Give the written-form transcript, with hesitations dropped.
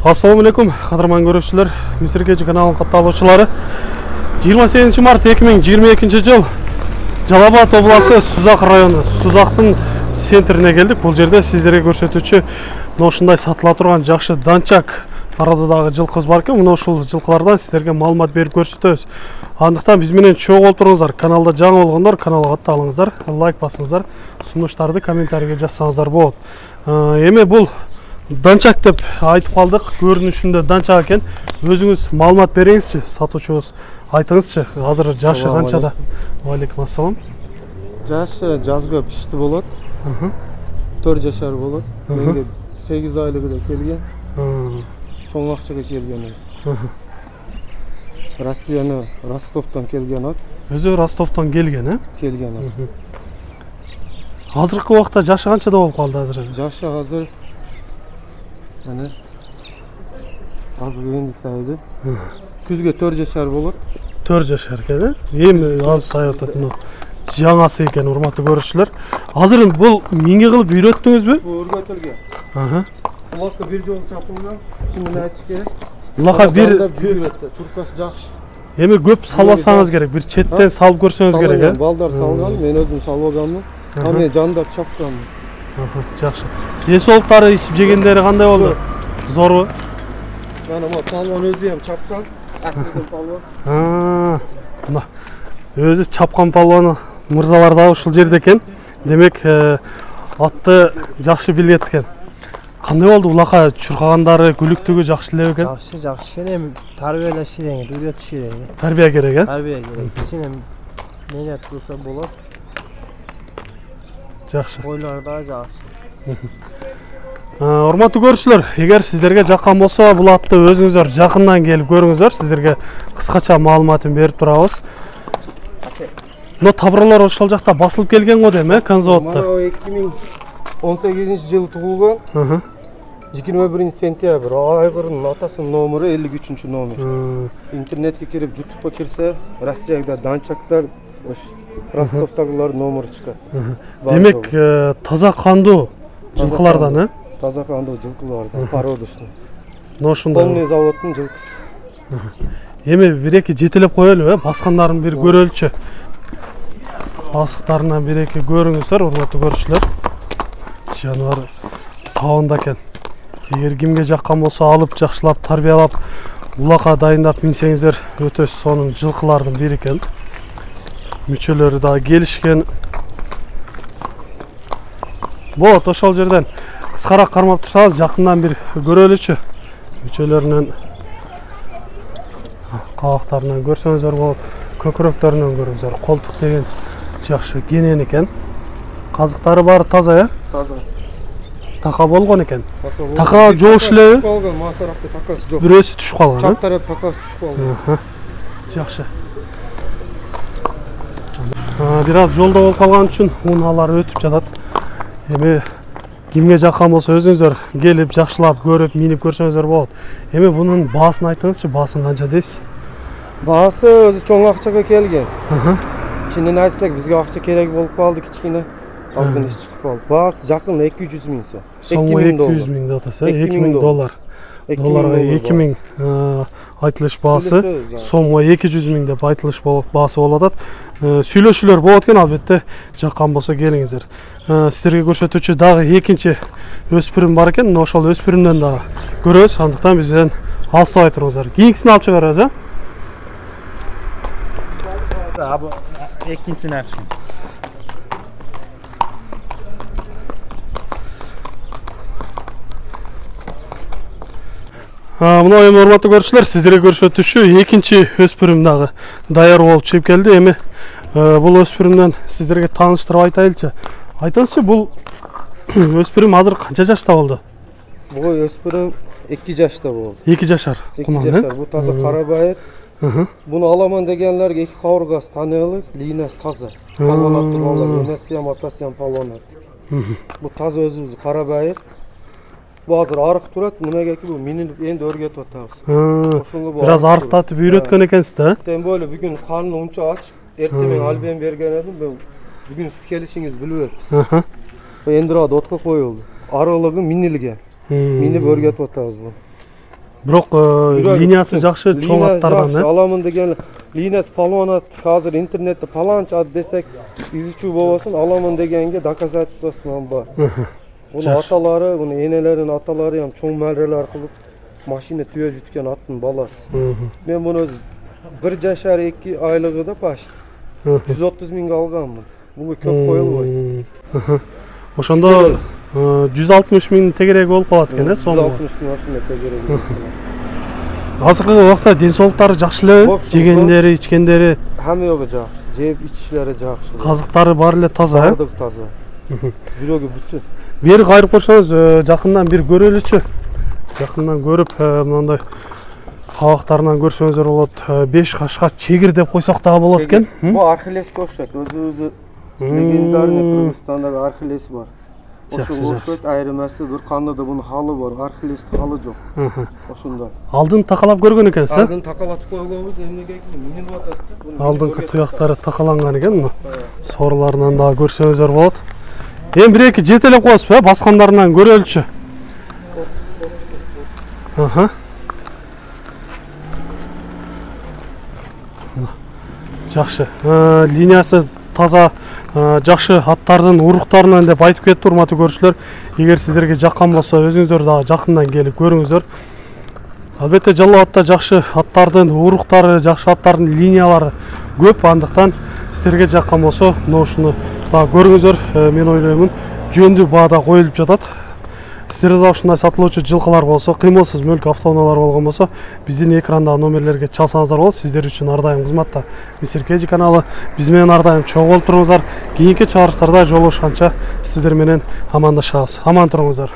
Assalamu alaikum, qadırman görüşçüler, Misirkeci kanalının katılımcıları. 28 mart 2022 yıl Жалал-Абад обласы Сузак району, Сузактын центрине келдик. Бул жерде сиздерге көрсөтүүчү ушундай сатыла турган жакшы данчак арадагы жылкыбыз бар экен. Мына ушул жылкылардан сиздерге маалымат берип көрсөтөбүз. Андыктан биз менен чогуу болуп туруңуздар. Каналда жаңы болгондор каналга катталыңыздар, лайк басыңыздар, сунуштарды комментарийге жазсаңыздар болот. Эми бул данчак деп айтып калдык. Көрүнүшүндө данчак экен. Өзүңүз маалымат бериңизчи, сатуучубуз. Айтыңызчы, азыр жашы канчада? Алейкум ассалам. Жашы жазга пишти болот. 4 жашар болот. Менге 8 айлыгыда келген. Чоң акчага келген өзү. Россияны Ростовтон келген ат. Өзү Ростовтон келген, э? Келген ат. Азыркы убакта жашы канчада болуп калды азыр? Жашы азыр мына азыр энди сайды. Күзгө 4 жашар болот. 4 жашар экен, э? Эми аз сайып атат мына. Жаңасы экен, урматтуу көрүүчүлөр. Азыр бул миңге кылып үйрөттүңүзбү? Өргөтүлгөн. Улакка бир жолу чапылган. Чынын айтыш керек. Улакка бир үйрөттү. Чуркасы жакшы. Эми көп салбасаңыз керек, бир четтен салып көрсөңүз керек, э? Балдар салган, мен өзүм салбаганмын. Аны жандап чапканмын. Жакшы. Эсолуктары ичип жегендери кандай болду? Зорбу? Мана бул палван өзү ham чапкан. Асылдын палван. Мына өзү чапкан палваны мырзалар да ушул жерде экен. Демек, атты жакшы билет экен. Кандай болду улака чуркагандары, күлүктүгү жакшы эле экен? Жакшы. Эми тарбиялаш керек, үйрөтүш керек. Тарбия керек, э? Тарбия керек. Кичине менет кылса болот. Жакшы. Ойлор да жакшы. Урматтуу көрүүчүлөр, эгер сиздерге жаккан болсо, бул атты өзүңүздөр жакындан келип көрүңүздөр. Сиздерге кыскача маалыматын берип турабыз. Но табырлар ошол жакта басылып келген го дейм, э, конзаводдо. Мана 2018-жылы туулган. 21 сентябрь. Айгырдын атасынын номери 53 номер. Интернетке кирип, YouTube'га кирсе, Россияда данчактар, Ростовдагылар номери чыгат. Демек, таза кандуу жылкылардан, э? Таза кандуу жылкылардан, породочный. Ошондой. Полный заводдун жылкысы. Эми бир-эки жетелеп коелу, э? Баскандарын бир көрөлүчү. Басыктарынан бир-эки көрүңүздөр, урматтуу көрүүчүлөр. Жаныбар табында экен. Эгер кимге жаккан болсо, алып жакшылап тарбиялап, улакка дайындап минсеңиздер, өтө сонун жылкылардын бири экен. Мүчөлөрү да келишкен. Болот, ошол жерден кыскараак кармап турсаңыз, жакындан бир көрөлүчү. Мүчөлөрүнөн, кабактарынан көрсөңүздөр болот, көкүрөктөрүнөн көрүңүздөр. Колтук деген жакшы кенен экен. Казыктары баары таза, э? Таза. Така болгон экен. Така жоош элеби? Мына тарапта такасы жок. Бирөөсү түшүп калган, э? Чап тарап такасы түшүп калган. Жакшы. Бир аз жолдо болуп калган үчүн унаалар өтүп жатат. Эми кимге жаккан болсо, өзүңүздөр келип, жакшылап көрүп, минип көрсөңүздөр болот. Эми бунун баасын айтыңызчы, баасын канча дейсиз? Баасы өзү чоң акчага келген. Чынын айтсак, бизге акча керек болуп калды, кичкене. Азгын иш чыгып калды. Баасы жакын 200 миң сом. 200 миң да атасы, 2000 доллар. Долларга 2000 айтылыш баасы, сомго 200 миң деп айтылыш баасы болуп атат. Сүйлөшүүлөр болот экен, албетте жаккан болсо келиңиздер. Сиздерге көрсөтүүчү дагы экинчи өспүрүм бар экен. Ошол өспүрүмдөн дагы көрөбүз. Андыктан бизден алыстабай туруңуздар. Кийинкисин алып чыгарабыз, э? Абы экинчисин акчы. Мына эми урматтуу көрүүчүлөр, сиздерге көрсөтүүчү экинчи өспүрүм дагы даяр болуп чыгып келди. Эми бул өспүрүмдөн сиздерге тааныштырып айтайлычы. Айтыңызчы, бул өспүрүм азыр канча жашта болду? Бул өспүрүм 2 жашта болду. 2 жашар. 2 жашар. Бул таза кара байыр. Буну аламан дегенлерге 2 кабыргасы таанылык, линиясы таза. Палванаттуу балдар, энеси ham, атасы ham палванаттык. Бул таза өзүбүз кара байыр. Бул азыр арык турат, немеге бул минип энди өргөтүп атабыз. Бир аз арыктатып үйрөткөн экенсиз да? Тем более бүгүн карны унча ач, эртең албем берген эдим. Бүгүн сиз келишиңиз билбеп. Энди отко коюлду. Аралыгы минилген. Минип өргөтүп атабыз бул. Бирок линиясы жакшы, чоң аттардан, аламын деген линиясы палуан ат, азыр интернетте паланча ат десек, изучүү болбосун, аламын дегенге доказательствосы бар. Буну аталары, буну энелердин аталары ham чоң мәррелер кылып машина түйө жүткөн аттын баласы. Мен буну 1 жашар 2 айлыгыда почти 130 миңге алганмын. Буга көп коюлбойт. Ошондо 160 миң тегерек болуп калат экен, э, сомго. 160 миң машина тегерек. Азыркы убакта ден соолуктары жакшы эле, жегендери, ичкендери, Хамма жогу жакшы, жеп ичишлери жакшы. казыктары баары эле таза, э? Бардык таза. Жүрөгү бүтүн. Бери кайрып койсоңуз, жакындан бир көрөлүчү. Жакындан көрүп, мындай кабактарынан көрсөңүздөр болот. 5 кашка чегир деп койсок дагы болот экен. Бу архилеске окшойт. Өзү легендарный Кыргызстандагы архилес бар. Ошого окшойт, айырмасы бир кандайда бунун халы бар. Архилестин халы жок. Ошондой. Алдын такалап көргөн экенсиз, э? Алдын такалатып койгонбуз, эмнеге минип атат. Алдыңкы туяктары такаланган экен. Сорларынан дагы көрсөңүздөр болот. Эми 1-2 жетелеп коесузбу, баскандарынан көрөлүчү. Жакшы. Линиясы таза, жакшы аттардын уруктарынан деп айтып кетти, урматтуу көрүүчүлөр. Эгер сиздерге жаккан болсо, өзүңүздөр дагы жакындан келип көрүңүздөр. Албетте Жалал-Абадта жакшы аттардын уруктары, жакшы аттардын линиялары көп, андыктан сиздерге жаккан болсо, ушуну дагы көрүңүздөр. Мен ойлоймун, жөндүү баада коюлуп жатат. Сиздерде да ушундай сатылуучу жылкылар болсо, кыймылсыз мөлк автоунаалар болгон болсо, биздин экрандагы номерлерге чалсаңыздар болот. Сиздер үчүн ар дайым кызматта Мистер Кэжи каналы. Биз менен ар дайым чогуу болуп туруңуздар. Кийинки чыгарыштарда жолугушканча сиздер менен амандашабыз. Аман туруңуздар.